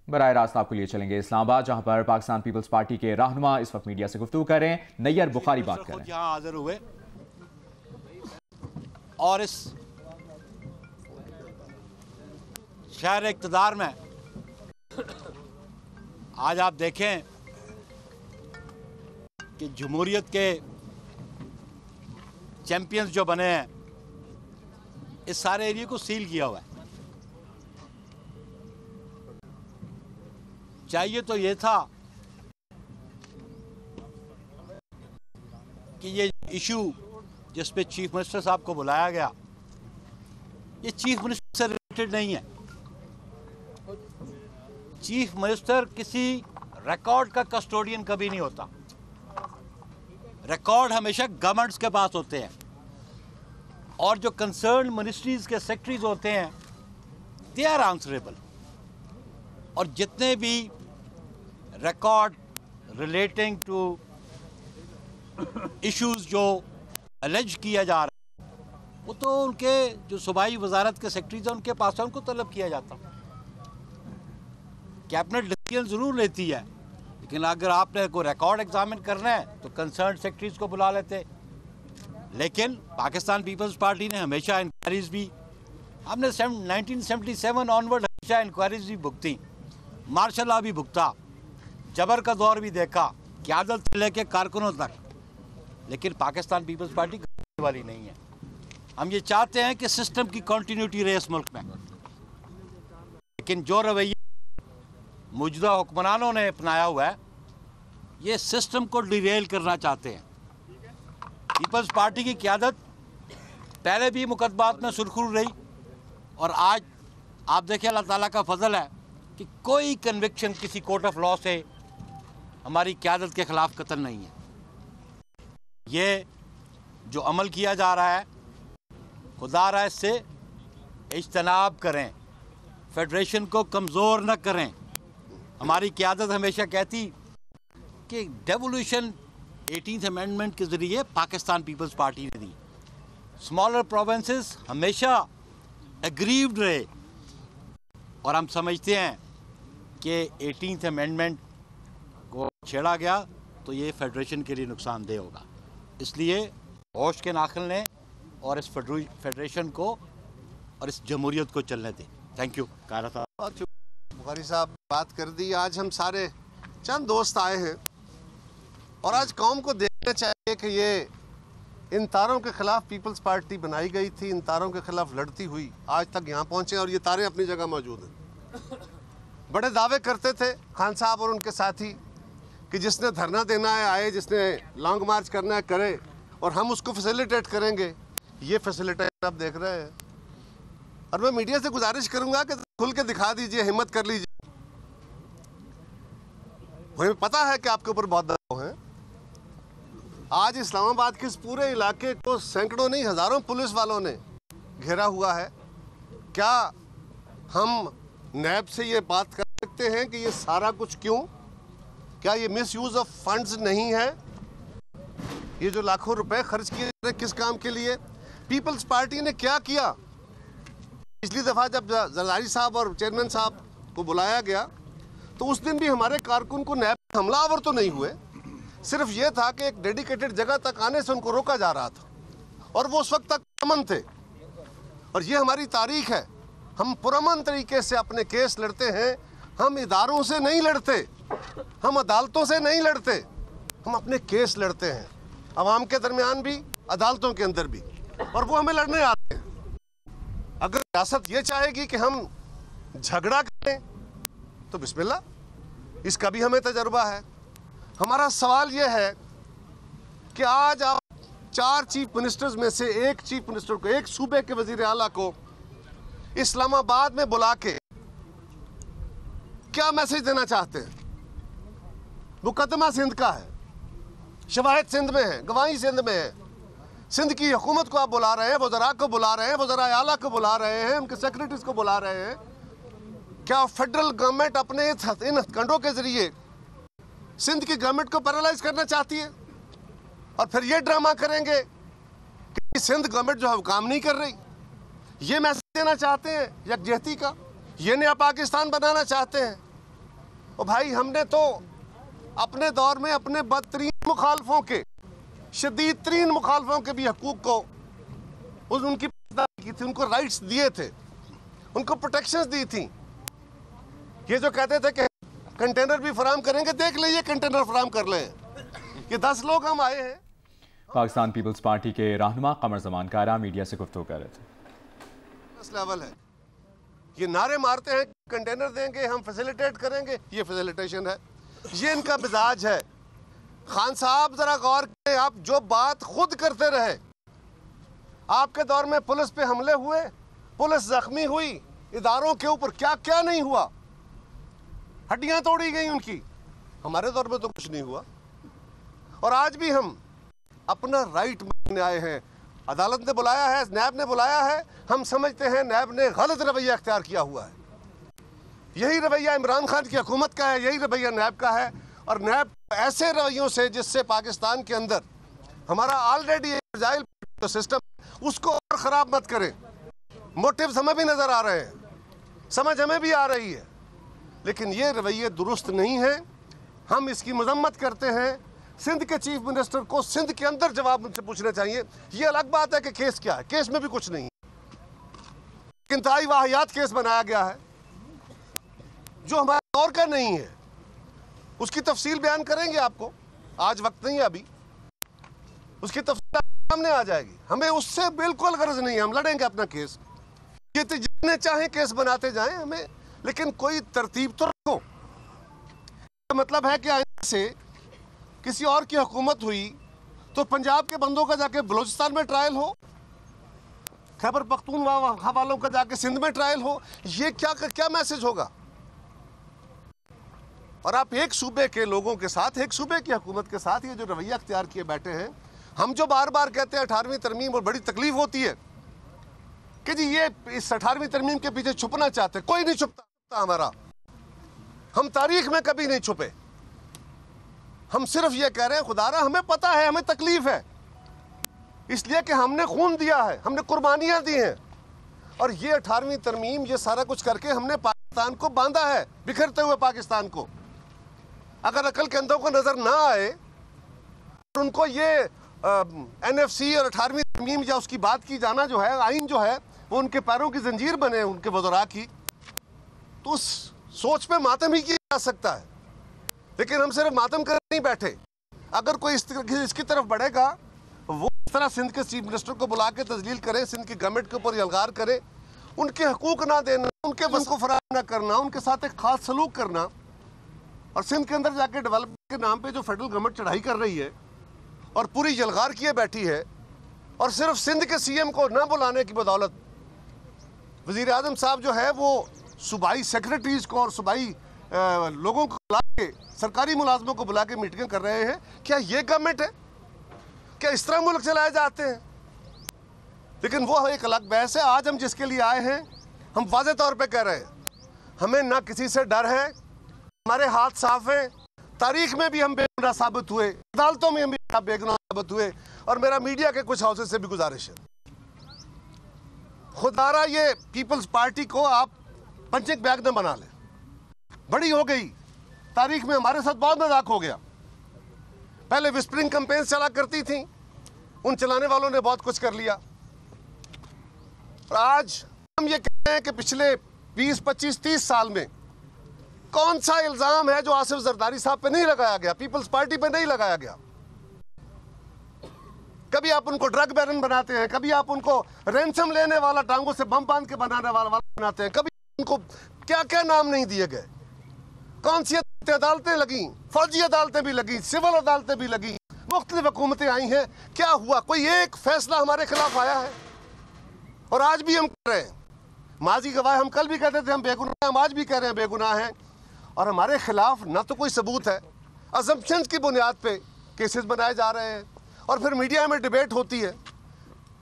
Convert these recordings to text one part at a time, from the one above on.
बराह रास्त आपको लिए चलेंगे इस्लामाबाद, जहां पर पाकिस्तान पीपल्स पार्टी के रहनुमा इस वक्त मीडिया से गुफ्तगू कर रहे हैं। नैयर बुखारी बात कर रहे हैं। यहाँ हाजिर हुए और इस शहर इक़्तिदार में आज आप देखें कि जमहूरियत के चैंपियंस जो बने हैं, इस सारे एरिया को सील किया हुआ है। चाहिए तो ये था कि ये इशू जिस पे चीफ मिनिस्टर साहब को बुलाया गया, ये चीफ मिनिस्टर से रिलेटेड नहीं है। चीफ मिनिस्टर किसी रिकॉर्ड का कस्टोडियन कभी नहीं होता। रिकॉर्ड हमेशा गवर्नमेंट्स के पास होते हैं, और जो कंसर्न मिनिस्ट्रीज के सेक्रेटरीज होते हैं, दे आर आंसरेबल। और जितने भी रिकॉर्ड रिलेटिंग टू इश्यूज जो अलेज किया जा रहा है, वो तो उनके जो सूबाई वजारत के सेक्रेटरीज हैं उनके पास है, उनको तलब किया जाता। कैबिनेट डिसीजन ज़रूर लेती है, लेकिन अगर आपने कोई रिकॉर्ड एग्जामिन करना है तो कंसर्न सेक्रेटरीज को बुला लेते। लेकिन पाकिस्तान पीपल्स पार्टी ने हमेशा इंक्वायरीज भी, हमने 1977 ऑनवर्ड हमेशा इंक्वायरीज भी भुगती, मार्शल लॉ भी भुगता, जबर का दौर भी देखा, क़यादत से लेके कारकुनों तक। लेकिन पाकिस्तान पीपल्स पार्टी करने वाली नहीं है। हम ये चाहते हैं कि सिस्टम की कंटिन्यूटी रहे इस मुल्क में, लेकिन जो रवैया मौजूदा हुक्मरानों ने अपनाया हुआ है, ये सिस्टम को डिरेल करना चाहते हैं। पीपल्स पार्टी की क़यादत पहले भी मुकदमात में सुरखरू रही, और आज आप देखिए अल्लाह ताला का फजल है कि कोई कन्विक्शन किसी कोर्ट ऑफ लॉ से हमारी क़यादत के ख़िलाफ़ कतल नहीं है। ये जो अमल किया जा रहा है, खुदा रहा इससे इज्तनाब करें, फेडरेशन को कमज़ोर न करें। हमारी क़यादत हमेशा कहती कि डेवोल्यूशन 18th अमेंडमेंट के ज़रिए पाकिस्तान पीपल्स पार्टी ने दी। स्मॉलर प्रोविंसेस हमेशा एग्रीव्ड रहे, और हम समझते हैं कि 18th अमेंडमेंट को छेड़ा गया तो ये फेडरेशन के लिए नुकसानदेह होगा। इसलिए होश के नाखिल ने और इस फेडरेशन को और इस जमहूरियत को चलने दें। Thank you. बुखारी साहब बात कर दी। आज हम सारे चंद दोस्त आए हैं, और आज कौम को देखना चाहिए कि ये इन तारों के ख़िलाफ़ पीपल्स पार्टी बनाई गई थी, इन तारों के ख़िलाफ़ लड़ती हुई आज तक यहाँ पहुँचे, और ये तारे अपनी जगह मौजूद हैं। बड़े दावे करते थे खान साहब और उनके साथी कि जिसने धरना देना है आए, जिसने लॉन्ग मार्च करना है करे, और हम उसको फैसिलिटेट करेंगे। ये फैसिलिटेट आप देख रहे हैं। और मैं मीडिया से गुजारिश करूँगा कि खुल के दिखा दीजिए, हिम्मत कर लीजिए। मुझे पता है कि आपके ऊपर बहुत दबाव है। आज इस्लामाबाद के इस पूरे इलाके को सैकड़ों नहीं हज़ारों पुलिस वालों ने घेरा हुआ है। क्या हम नैब से ये बात कर सकते हैं कि ये सारा कुछ क्यों? क्या ये मिसयूज़ ऑफ फंड्स नहीं है? ये जो लाखों रुपए खर्च किए जा रहे किस काम के लिए? पीपल्स पार्टी ने क्या किया? पिछली दफ़ा जब जरदारी साहब और चेयरमैन साहब को बुलाया गया, तो उस दिन भी हमारे कारकुन को नैब हमलावर तो नहीं हुए, सिर्फ ये था कि एक डेडिकेटेड जगह तक आने से उनको रोका जा रहा था, और वो उस वक्त तक पुरअमन थे। और ये हमारी तारीख है, हम पुरअमन तरीके से अपने केस लड़ते हैं। हम इदारों से नहीं लड़ते, हम अदालतों से नहीं लड़ते, हम अपने केस लड़ते हैं, अवाम के दरमियान भी, अदालतों के अंदर भी, और वो हमें लड़ने आते हैं। अगर रियासत ये चाहेगी कि हम झगड़ा करें तो बिस्मिल्लाह, इसका भी हमें तजर्बा है। हमारा सवाल ये है कि आज आप 4 चीफ मिनिस्टर्स में से एक चीफ मिनिस्टर को, एक सूबे के वजीर आला को इस्लामाबाद में बुला के क्या मैसेज देना चाहते हैं? मुकदमा सिंध का है, शवाहिद सिंध में है, गवाही सिंध में है। सिंध की हुकूमत को आप बुला रहे हैं, वज़रा को बुला रहे हैं, वज़रा आला को बुला रहे हैं, उनके सेक्रेटरीज को बुला रहे हैं। क्या फेडरल गवर्नमेंट अपने इन हथकंडों के जरिए सिंध की गवर्नमेंट को पैरालाइज करना चाहती है? और फिर ये ड्रामा करेंगे कि सिंध गवर्नमेंट जो है वो काम नहीं कर रही। ये मैसेज देना चाहते हैं यकजहती का, ये नया पाकिस्तान बनाना चाहते हैं। और भाई हमने तो अपने दौर में अपने बदतरीन मुखालफों के, शदीद तरीन मुखालफों के भी हकूक को उनकी की थी, उनको राइट्स दिए थे, उनको प्रोटेक्शंस दी थी। ये जो कहते थे कि कंटेनर भी फराम करेंगे, देख लीजिए कंटेनर फराम कर लें। ये 10 लोग हम आए हैं। पाकिस्तान पीपल्स पार्टी के रहनुमा कमर ज़मान कारा मीडिया से गुफ्तगू कर रहे थे। इस लेवल है, ये नारे मारते हैं कंटेनर देंगे, हम फैसिलिटेट करेंगे, ये फैसिलिटेशन है, ये इनका मिजाज है। खान साहब जरा गौर करें, आप जो बात खुद करते रहे, आपके दौर में पुलिस पे हमले हुए, पुलिस जख्मी हुई, इदारों के ऊपर क्या क्या नहीं हुआ, हड्डियां तोड़ी गई उनकी। हमारे दौर में तो कुछ नहीं हुआ। और आज भी हम अपना राइट मांगने आए हैं। अदालत ने बुलाया है, नैब ने बुलाया है, हम समझते हैं नैब ने गलत रवैया अख्तियार किया हुआ है। यही रवैया इमरान खान की हुकूमत का है, यही रवैया नैब का है। और नैब ऐसे रवैयों से जिससे पाकिस्तान के अंदर हमारा ऑलरेडी फ्रेजाइल सिस्टम, उसको और ख़राब मत करें। मोटिव्स हमें भी नज़र आ रहे हैं, समझ हमें भी आ रही है, लेकिन ये रवैये दुरुस्त नहीं है। हम इसकी मजम्मत करते हैं। सिंध के चीफ मिनिस्टर को सिंध के अंदर जवाब मुझसे पूछना चाहिए। ये अलग बात है कि केस क्या है, केस में भी कुछ नहीं है। इंतहाई वाहियात केस बनाया गया है जो हमारे दौर का नहीं है। उसकी तफसील बयान करेंगे आपको, आज वक्त नहीं है, अभी उसकी तफसील सामने आ जाएगी। हमें उससे बिल्कुल गर्ज नहीं है, हम लड़ेंगे अपना केस। ये तो जितने चाहें केस बनाते जाएं हमें, लेकिन कोई तरतीब तो रखो। मतलब है कि आइंदा से किसी और की हुकूमत हुई तो पंजाब के बंदों का जाके बलूचिस्तान में ट्रायल हो, खैबर पख्तूनख्वा वालों का जाके सिंध में ट्रायल हो। ये क्या मैसेज होगा? और आप एक सूबे के लोगों के साथ, एक सूबे की हुकूमत के साथ ये जो रवैया अख्तियार किए बैठे हैं। हम जो बार बार कहते हैं 18वीं तरमीम, और बड़ी तकलीफ होती है कि जी ये इस 18वीं तरमीम के पीछे छुपना चाहते, कोई नहीं छुपता हमारा। हम तारीख में कभी नहीं छुपे। हम सिर्फ ये कह रहे हैं खुदारा हमें पता है, हमें तकलीफ है, इसलिए कि हमने खून दिया है, हमने कुर्बानियां दी हैं। और ये 18वीं तरमीम, ये सारा कुछ करके हमने पाकिस्तान को बांधा है, बिखरते हुए पाकिस्तान को। अगर अकल के अंदर को नजर ना आए और उनको ये NFC और 18वीं तरमीम या उसकी बात की जाना जो है, आइन जो है, वो उनके पैरों की जंजीर बने उनके वज़रा की, तो उस सोच पे मातम ही किया जा सकता है। लेकिन हम सिर्फ मातम कर नहीं बैठे। अगर कोई इसकी तरफ बढ़ेगा, वो इस तरह सिंध के चीफ मिनिस्टर को बुला के तजलील करे, सिंध की गवर्नमेंट के ऊपर यलगार करे, उनके हकूक ना देना, उनके बस को फराहम ना करना, उनके साथ एक खास सलूक करना, और सिंध के अंदर जाके डेवलपमेंट के नाम पे जो फेडरल गवर्नमेंट चढ़ाई कर रही है और पूरी यलगार किए बैठी है, और सिर्फ सिंध के CM को ना बुलाने की बदौलत वज़ीर आज़म साहब जो है वो सूबाई सेक्रेटरीज को और सूबाई लोगों को बुला के, सरकारी मुलाजमों को बुला के मीटिंग कर रहे हैं। क्या ये गवर्नमेंट है? क्या इस तरह मुल्क चलाए जाते हैं? लेकिन वो एक अलग बहस है। आज हम जिसके लिए आए हैं, हम वाज़े तौर पे कह रहे हैं, हमें ना किसी से डर है, हमारे हाथ साफ हैं। तारीख में भी हम बेगुनाह साबित हुए, अदालतों में हम भी बेगुनाह साबित हुए, और मेरा मीडिया के कुछ हाउसेज से भी गुजारिश है, खुदारा ये पीपल्स पार्टी को आप पंचिंग बैग न बना लें। बड़ी हो गई, तारीख में हमारे साथ बहुत मजाक हो गया। पहले विस्परिंग कैंपेन चला करती थी, उन चलाने वालों ने बहुत कुछ कर लिया। और आज हम ये कहते हैं कि पिछले 20, 25, 30 साल में कौन सा इल्जाम है जो आसिफ जरदारी साहब पे नहीं लगाया गया, पीपल्स पार्टी पे नहीं लगाया गया। कभी आप उनको ड्रग बैरन बनाते हैं, कभी आप उनको रैंसम लेने वाला, टांगों से बम बांध के बनाने वाला बनाते हैं, कभी उनको क्या क्या नाम नहीं दिए गए। कौन सी अदालतें लगी, फौजी अदालतें भी लगी, सिविल अदालतें भी लगी, मुख्तलिफ हुकूमतें आई हैं। क्या हुआ? कोई एक फैसला हमारे खिलाफ आया है? और आज भी हम कह रहे हैं, माजी गवाह, हम कल भी कहते थे हम बेगुनाह, हम आज भी कह रहे हैं बेगुनाह हैं। और हमारे खिलाफ ना तो कोई सबूत है, अजम्पशंस की बुनियाद पे केसेस बनाए जा रहे हैं, और फिर मीडिया में डिबेट होती है,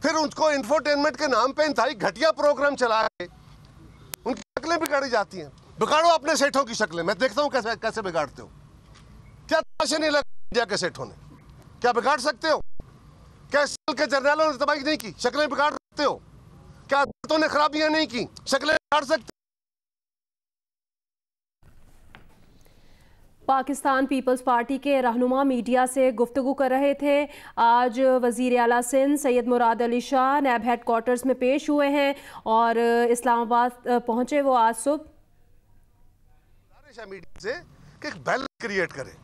फिर उनको इंफोटेनमेंट के नाम पे इंतहाई घटिया प्रोग्राम चलाए, उनकी शक्लें बिगाड़ी जाती हैं। बिगाड़ो अपने सेठों की शक्लें, मैं देखता हूँ कैसे कैसे बिगाड़ते हो। क्या तमाशे नहीं लगे इंडिया के सेठों ने? क्या बिगाड़ सकते हो? क्या के जर्नलों ने तबाही नहीं की, शक्लें बिगाड़ सकते हो? क्या अदालतों ने खराबियां नहीं की, शक्लें बिगाड़ सकते? पाकिस्तान पीपल्स पार्टी के रहनुमा मीडिया से गुफ्तगू कर रहे थे। आज वज़ीर आला सिंध सैयद मुराद अली शाह नैब हेड क्वार्टर्स में पेश हुए हैं और इस्लामाबाद पहुंचे वो आज सुबह। मीडिया से कि एक बैलेंस क्रिएट करें,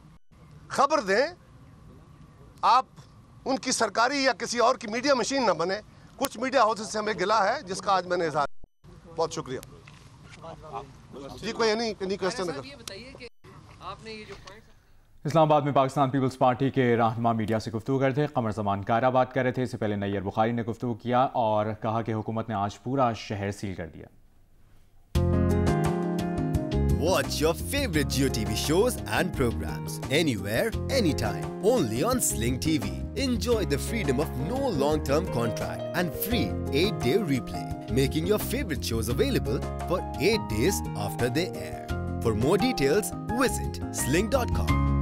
खबर दें, आप उनकी सरकारी या किसी और की मीडिया मशीन ना बने। कुछ मीडिया हाउसेस से हमें गिला है जिसका आज मैंने इज़हार। बहुत शुक्रिया जी। कोई नहीं क्वेश्चन अगर इस्लामाबाद में पाकिस्तान पीपल्स पार्टी के रहनुमा मीडिया से गुफ्तगू कर रहे थे। कमर ज़मान कायरा बात कर रहे थे। इससे पहले नैयर बुखारी ने गुफ्तगू किया और कहा कि हुकूमत ने आज पूरा शहर सील कर दिया। Watch your favorite JioTV shows and programs anywhere, anytime. Only on Sling TV. Enjoy the freedom of no long-term contract and free 8-day replay, making your favorite shows available for 8 days after they air. For more details, visit sling.com.